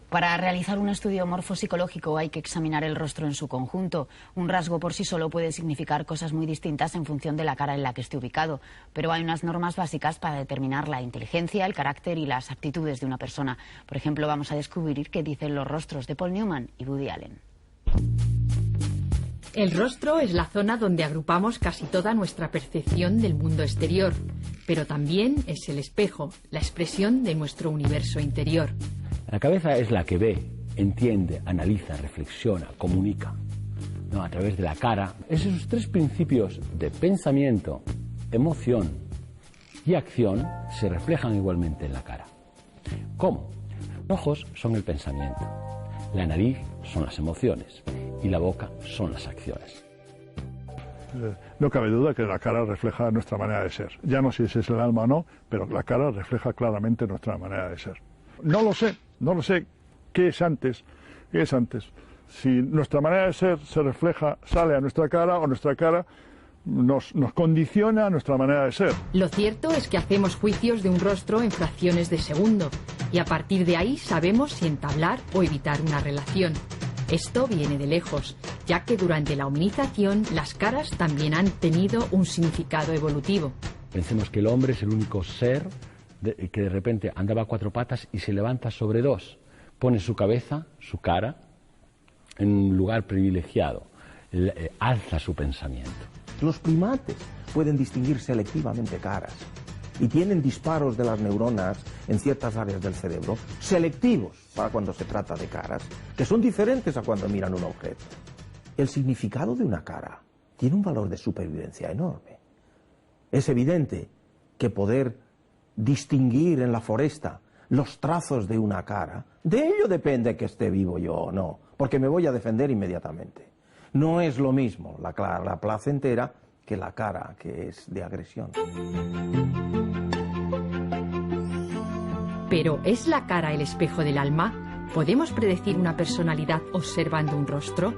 Para realizar un estudio morfopsicológico hay que examinar el rostro en su conjunto. Un rasgo por sí solo puede significar cosas muy distintas en función de la cara en la que esté ubicado, pero hay unas normas básicas para determinar la inteligencia, el carácter y las aptitudes de una persona. Por ejemplo, vamos a descubrir qué dicen los rostros de Paul Newman y Woody Allen. El rostro es la zona donde agrupamos casi toda nuestra percepción del mundo exterior, pero también es el espejo, la expresión de nuestro universo interior. La cabeza es la que ve, entiende, analiza, reflexiona, comunica, ¿no? A través de la cara. Esos tres principios de pensamiento, emoción y acción se reflejan igualmente en la cara. ¿Cómo? Los ojos son el pensamiento, la nariz son las emociones y la boca son las acciones. No cabe duda que la cara refleja nuestra manera de ser. Ya no sé si es el alma o no, pero la cara refleja claramente nuestra manera de ser. No lo sé qué es antes, si nuestra manera de ser se refleja, sale a nuestra cara o nuestra cara nos condiciona a nuestra manera de ser. Lo cierto es que hacemos juicios de un rostro en fracciones de segundo y a partir de ahí sabemos si entablar o evitar una relación. Esto viene de lejos, ya que durante la hominización las caras también han tenido un significado evolutivo. Pensemos que el hombre es el único ser que de repente andaba a cuatro patas y se levanta sobre dos. Pone su cabeza, su cara, en un lugar privilegiado. Alza su pensamiento. Los primates pueden distinguir selectivamente caras y tienen disparos de las neuronas en ciertas áreas del cerebro selectivos para cuando se trata de caras, que son diferentes a cuando miran un objeto. El significado de una cara tiene un valor de supervivencia enorme. Es evidente que poder distinguir en la foresta los trazos de una cara, de ello depende que esté vivo yo o no, porque me voy a defender inmediatamente. No es lo mismo la placentera que la cara que es de agresión. Pero ¿es la cara el espejo del alma? ¿Podemos predecir una personalidad observando un rostro?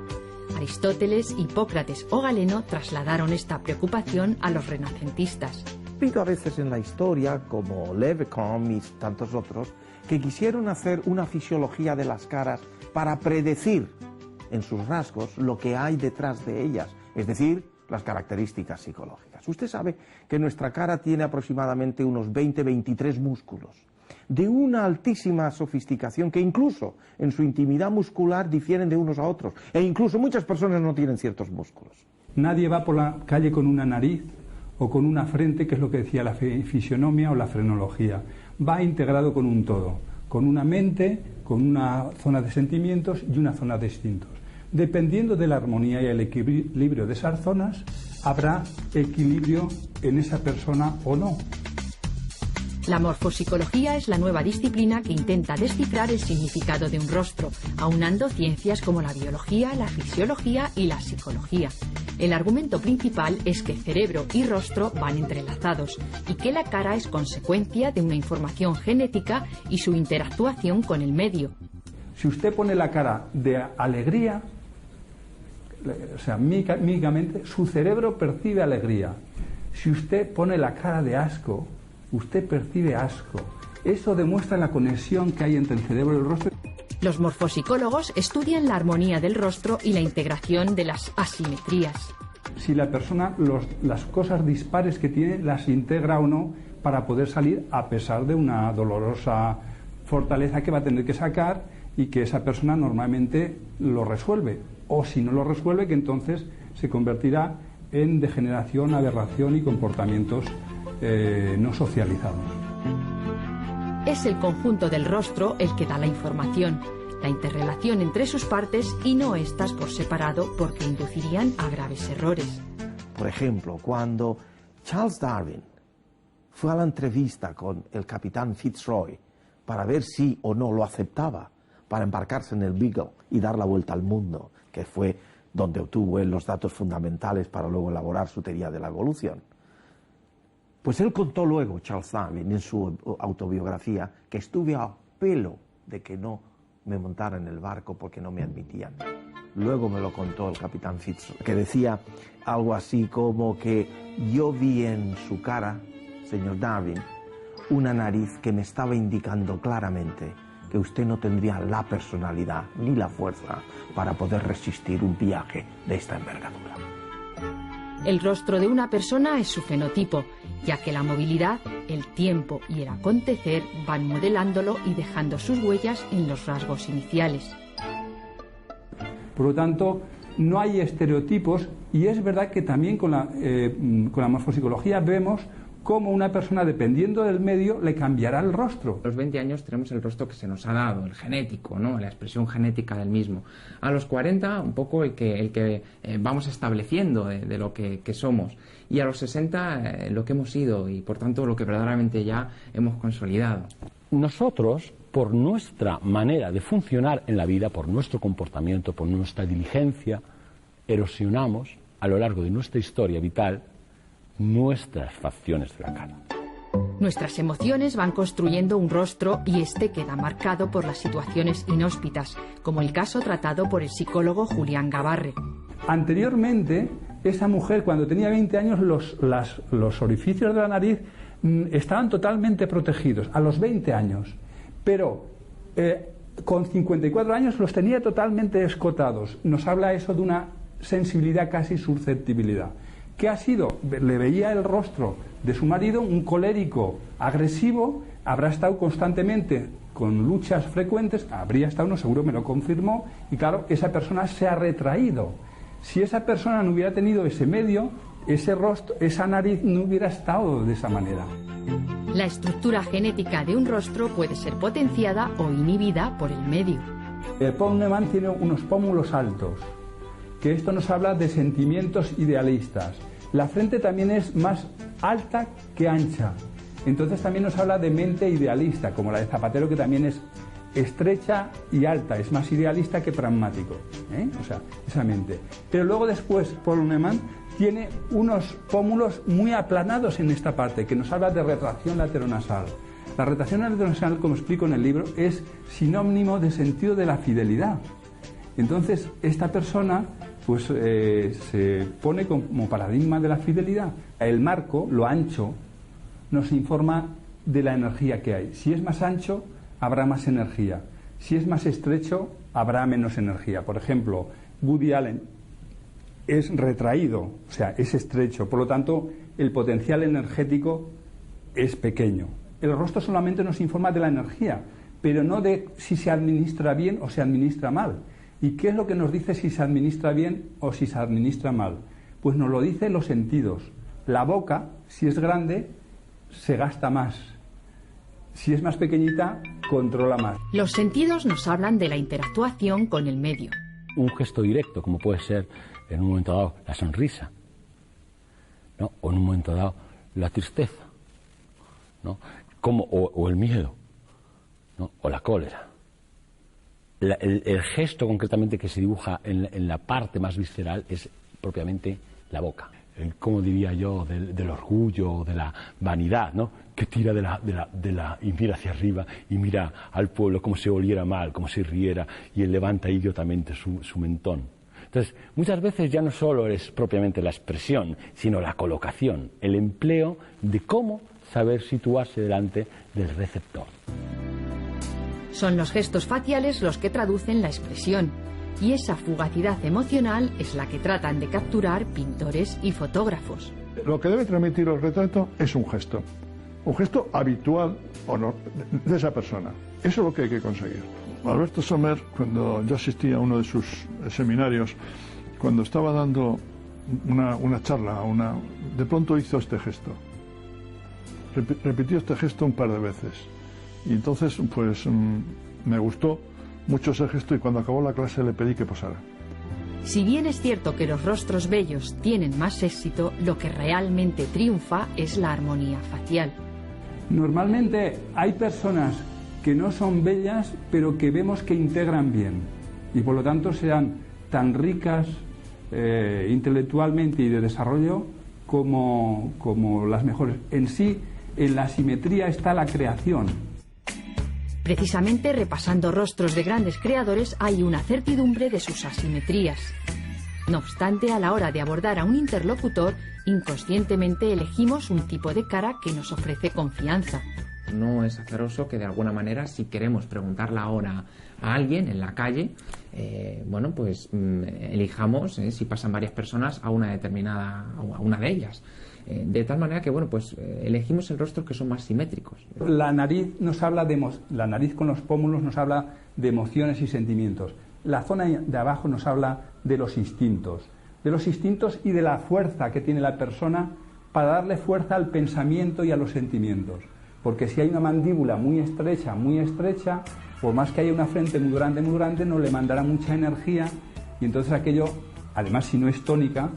Aristóteles, Hipócrates o Galeno trasladaron esta preocupación a los renacentistas. Ha habido a veces en la historia, como Leveson y tantos otros, que quisieron hacer una fisiología de las caras para predecir en sus rasgos lo que hay detrás de ellas, es decir, las características psicológicas. Usted sabe que nuestra cara tiene aproximadamente unos 20-23 músculos, de una altísima sofisticación que incluso en su intimidad muscular difieren de unos a otros, e incluso muchas personas no tienen ciertos músculos. Nadie va por la calle con una nariz o con una frente, que es lo que decía la fisionomía o la frenología. Va integrado con un todo, con una mente, con una zona de sentimientos y una zona de instintos. Dependiendo de la armonía y el equilibrio de esas zonas, habrá equilibrio en esa persona o no. La morfopsicología es la nueva disciplina que intenta descifrar el significado de un rostro, aunando ciencias como la biología, la fisiología y la psicología. El argumento principal es que cerebro y rostro van entrelazados y que la cara es consecuencia de una información genética y su interactuación con el medio. Si usted pone la cara de alegría, o sea, mímicamente, su cerebro percibe alegría. Si usted pone la cara de asco, usted percibe asco. Eso demuestra la conexión que hay entre el cerebro y el rostro. Los morfopsicólogos estudian la armonía del rostro y la integración de las asimetrías. Si la persona las cosas dispares que tiene las integra o no para poder salir a pesar de una dolorosa fortaleza que va a tener que sacar y que esa persona normalmente lo resuelve. O si no lo resuelve, que entonces se convertirá en degeneración, aberración y comportamientos no socializados. Es el conjunto del rostro el que da la información, la interrelación entre sus partes y no estas por separado, porque inducirían a graves errores. Por ejemplo, cuando Charles Darwin fue a la entrevista con el capitán Fitzroy para ver si o no lo aceptaba para embarcarse en el Beagle y dar la vuelta al mundo, que fue donde obtuvo él los datos fundamentales para luego elaborar su teoría de la evolución. Pues él contó luego, Charles Darwin, en su autobiografía, que estuve a pelo de que no me montara en el barco porque no me admitían. Luego me lo contó el capitán Fitzroy, que decía algo así como que yo vi en su cara, señor Darwin, una nariz que me estaba indicando claramente que usted no tendría la personalidad ni la fuerza para poder resistir un viaje de esta envergadura. El rostro de una persona es su fenotipo, ya que la movilidad, el tiempo y el acontecer van modelándolo y dejando sus huellas en los rasgos iniciales. Por lo tanto, no hay estereotipos, y es verdad que también con la morfopsicología vemos cómo una persona, dependiendo del medio, le cambiará el rostro. A los 20 años tenemos el rostro que se nos ha dado, el genético, ¿no? La expresión genética del mismo. A los 40, un poco el que vamos estableciendo de lo que somos. Y a los 60, lo que hemos sido y, por tanto, lo que verdaderamente ya hemos consolidado. Nosotros, por nuestra manera de funcionar en la vida, por nuestro comportamiento, por nuestra diligencia, erosionamos a lo largo de nuestra historia vital nuestras facciones de la cara. Nuestras emociones van construyendo un rostro y este queda marcado por las situaciones inhóspitas, como el caso tratado por el psicólogo Julián Gabarre. Anteriormente, esa mujer, cuando tenía 20 años, los orificios de la nariz estaban totalmente protegidos, a los 20 años. Pero con 54 años los tenía totalmente escotados. Nos habla eso de una sensibilidad, casi susceptibilidad. ¿Qué ha sido? Le veía el rostro de su marido, un colérico agresivo, habrá estado constantemente con luchas frecuentes, habría estado, no seguro me lo confirmó, y claro, esa persona se ha retraído. Si esa persona no hubiera tenido ese medio, ese rostro, esa nariz no hubiera estado de esa manera. La estructura genética de un rostro puede ser potenciada o inhibida por el medio. Paul Neumann tiene unos pómulos altos, que esto nos habla de sentimientos idealistas. La frente también es más alta que ancha, entonces también nos habla de mente idealista, como la de Zapatero, que también es estrecha y alta, es más idealista que pragmático, o sea, esa mente. Pero luego después Paul Neumann tiene unos pómulos muy aplanados en esta parte, que nos habla de retracción lateronasal. La retracción lateronasal, como explico en el libro, es sinónimo de sentido de la fidelidad. Entonces, esta persona pues se pone como paradigma de la fidelidad. El marco, lo ancho, nos informa de la energía que hay. Si es más ancho, habrá más energía. Si es más estrecho, habrá menos energía. Por ejemplo, Woody Allen es retraído, o sea, es estrecho. Por lo tanto, el potencial energético es pequeño. El rostro solamente nos informa de la energía, pero no de si se administra bien o se administra mal. ¿Y qué es lo que nos dice si se administra bien o si se administra mal? Pues nos lo dicen los sentidos. La boca, si es grande, se gasta más. Si es más pequeñita, controla más. Los sentidos nos hablan de la interactuación con el medio. Un gesto directo, como puede ser en un momento dado la sonrisa, ¿no? O en un momento dado la tristeza, ¿no? O el miedo, ¿no? O la cólera. El gesto concretamente que se dibuja en la parte más visceral es propiamente la boca. ¿Cómo diría yo? Del orgullo, de la vanidad, ¿no? Que tira y mira hacia arriba y mira al pueblo como si oliera mal, como si riera, y él levanta idiotamente su mentón. Entonces, muchas veces ya no solo es propiamente la expresión, sino la colocación, el empleo de cómo saber situarse delante del receptor. Son los gestos faciales los que traducen la expresión, y esa fugacidad emocional es la que tratan de capturar pintores y fotógrafos. Lo que debe transmitir el retrato es un gesto habitual o no, de esa persona. Eso es lo que hay que conseguir. Alberto Sommer, cuando yo asistí a uno de sus seminarios, cuando estaba dando una charla, de pronto hizo este gesto. Repitió este gesto un par de veces. Y entonces, pues, me gustó mucho ese gesto y cuando acabó la clase le pedí que posara. Si bien es cierto que los rostros bellos tienen más éxito, lo que realmente triunfa es la armonía facial. Normalmente hay personas que no son bellas, pero que vemos que integran bien y por lo tanto sean tan ricas intelectualmente y de desarrollo como las mejores. En sí, en la simetría está la creación. Precisamente repasando rostros de grandes creadores hay una certidumbre de sus asimetrías. No obstante, a la hora de abordar a un interlocutor, inconscientemente elegimos un tipo de cara que nos ofrece confianza. No es azaroso que de alguna manera, si queremos preguntarle ahora a alguien en la calle, bueno, pues elijamos, si pasan varias personas, a una determinada, a una de ellas. De tal manera que, bueno, pues elegimos el rostro que son más simétricos. La nariz nos habla la nariz con los pómulos nos habla de emociones y sentimientos. La zona de abajo nos habla de los instintos y de la fuerza que tiene la persona para darle fuerza al pensamiento y a los sentimientos. Porque si hay una mandíbula muy estrecha, por más que haya una frente muy grande, no le mandará mucha energía, y entonces aquello, además si no es tónica,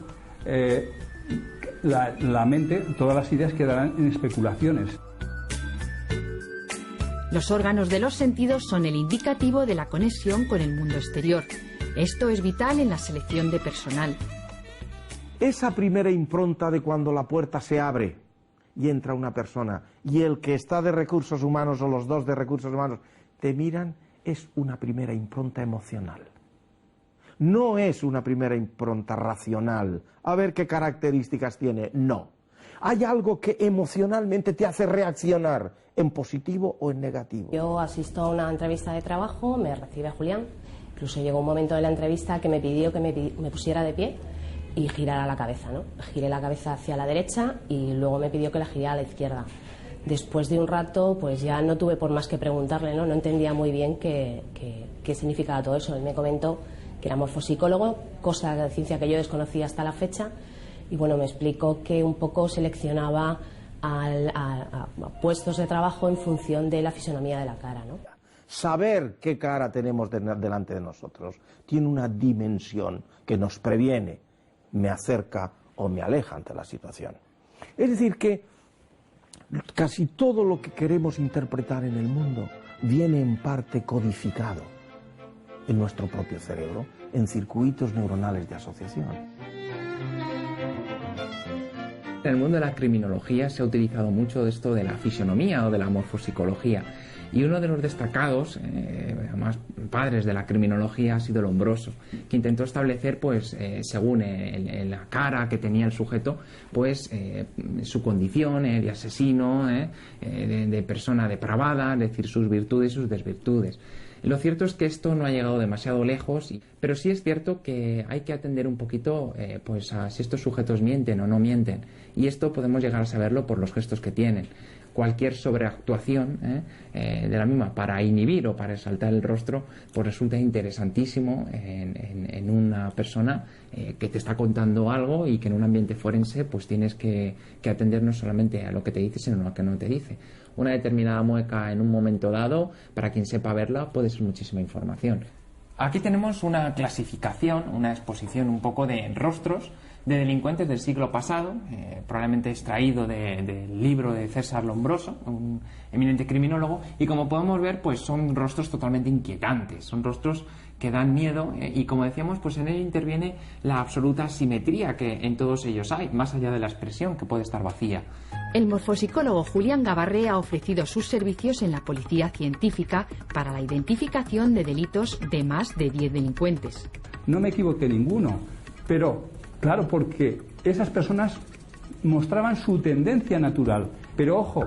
la mente, todas las ideas quedarán en especulaciones. Los órganos de los sentidos son el indicativo de la conexión con el mundo exterior. Esto es vital en la selección de personal. Esa primera impronta de cuando la puerta se abre y entra una persona y el que está de recursos humanos o los dos de recursos humanos te miran, es una primera impronta emocional. No es una primera impronta racional, a ver qué características tiene, no. Hay algo que emocionalmente te hace reaccionar, en positivo o en negativo. Yo asisto a una entrevista de trabajo, me recibe Julián, incluso llegó un momento de la entrevista que me pidió que me pusiera de pie y girara la cabeza, ¿no? Giré la cabeza hacia la derecha y luego me pidió que la girara a la izquierda. Después de un rato, pues ya no tuve por más que preguntarle, ¿no? No entendía muy bien qué significaba todo eso. Él me comentó que era morfopsicólogo, cosa de ciencia que yo desconocía hasta la fecha, y bueno, me explicó que un poco seleccionaba a puestos de trabajo en función de la fisonomía de la cara, ¿no? Saber qué cara tenemos delante de nosotros tiene una dimensión que nos previene, me acerca o me aleja ante la situación. Es decir, que casi todo lo que queremos interpretar en el mundo viene en parte codificado en nuestro propio cerebro, en circuitos neuronales de asociación. En el mundo de la criminología se ha utilizado mucho esto de la fisionomía o de la morfopsicología. Y uno de los destacados, además padres de la criminología, ha sido Lombroso, que intentó establecer, pues, según la cara que tenía el sujeto, pues, su condición de asesino, de persona depravada, es decir, sus virtudes y sus desvirtudes. Lo cierto es que esto no ha llegado demasiado lejos, pero sí es cierto que hay que atender un poquito pues a si estos sujetos mienten o no mienten. Y esto podemos llegar a saberlo por los gestos que tienen. Cualquier sobreactuación de la misma para inhibir o para exaltar el rostro, pues resulta interesantísimo en una persona que te está contando algo y que en un ambiente forense pues tienes que atender no solamente a lo que te dice, sino a lo que no te dice. Una determinada mueca en un momento dado, para quien sepa verla, puede ser muchísima información. Aquí tenemos una clasificación, una exposición un poco de rostros de delincuentes del siglo pasado, probablemente extraído del libro de César Lombroso, un eminente criminólogo, y como podemos ver, pues son rostros totalmente inquietantes, son rostros que dan miedo, y como decíamos, pues en ello interviene la absoluta simetría que en todos ellos hay, más allá de la expresión, que puede estar vacía. El morfopsicólogo Julián Gabarré ha ofrecido sus servicios en la policía científica para la identificación de delitos de más de 10 delincuentes. No me equivoqué ninguno, pero claro, porque esas personas mostraban su tendencia natural. Pero ojo,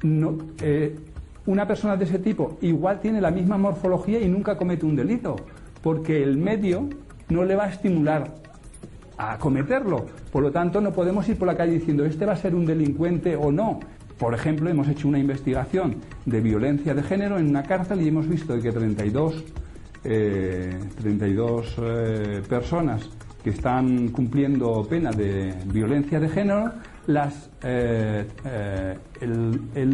no, una persona de ese tipo igual tiene la misma morfología y nunca comete un delito, porque el medio no le va a estimular a cometerlo. Por lo tanto, no podemos ir por la calle diciendo este va a ser un delincuente o no. Por ejemplo, hemos hecho una investigación de violencia de género en una cárcel y hemos visto que 32 personas que están cumpliendo pena de violencia de género, el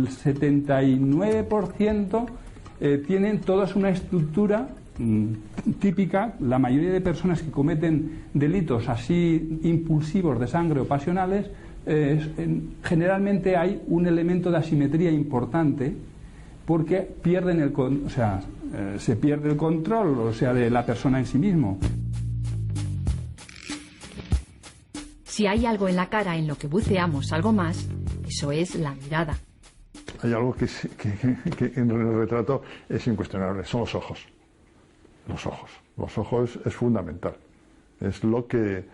79% tienen todas una estructura típica. La mayoría de personas que cometen delitos así impulsivos de sangre o pasionales, generalmente hay un elemento de asimetría importante, porque pierden se pierde el control, de la persona en sí mismo. Si hay algo en la cara en lo que buceamos algo más, eso es la mirada. Hay algo que en el retrato es incuestionable, son los ojos. Los ojos es fundamental. Es lo que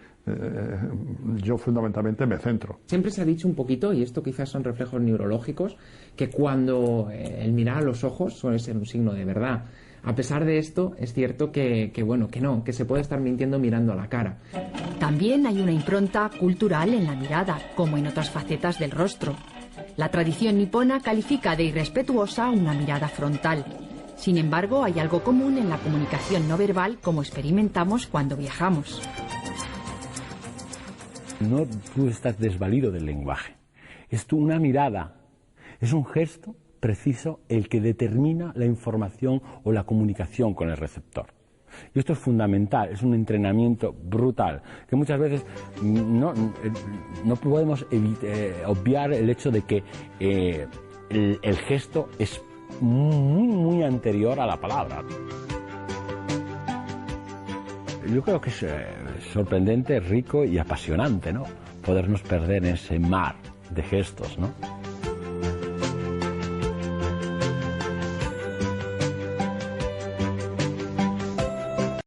yo fundamentalmente me centro. Siempre se ha dicho un poquito, y esto quizás son reflejos neurológicos, que cuando el mirar a los ojos suele ser un signo de verdad. A pesar de esto, es cierto que se puede estar mintiendo mirando a la cara. También hay una impronta cultural en la mirada, como en otras facetas del rostro. La tradición nipona califica de irrespetuosa una mirada frontal. Sin embargo, hay algo común en la comunicación no verbal, como experimentamos cuando viajamos. No tú estás desvalido del lenguaje. Es una mirada, es un gesto preciso el que determina la información o la comunicación con el receptor. Y esto es fundamental, es un entrenamiento brutal, que muchas veces no podemos obviar el hecho de que el gesto es muy anterior a la palabra. Yo creo que es sorprendente, rico y apasionante, ¿no? Podernos perder en ese mar de gestos, ¿no?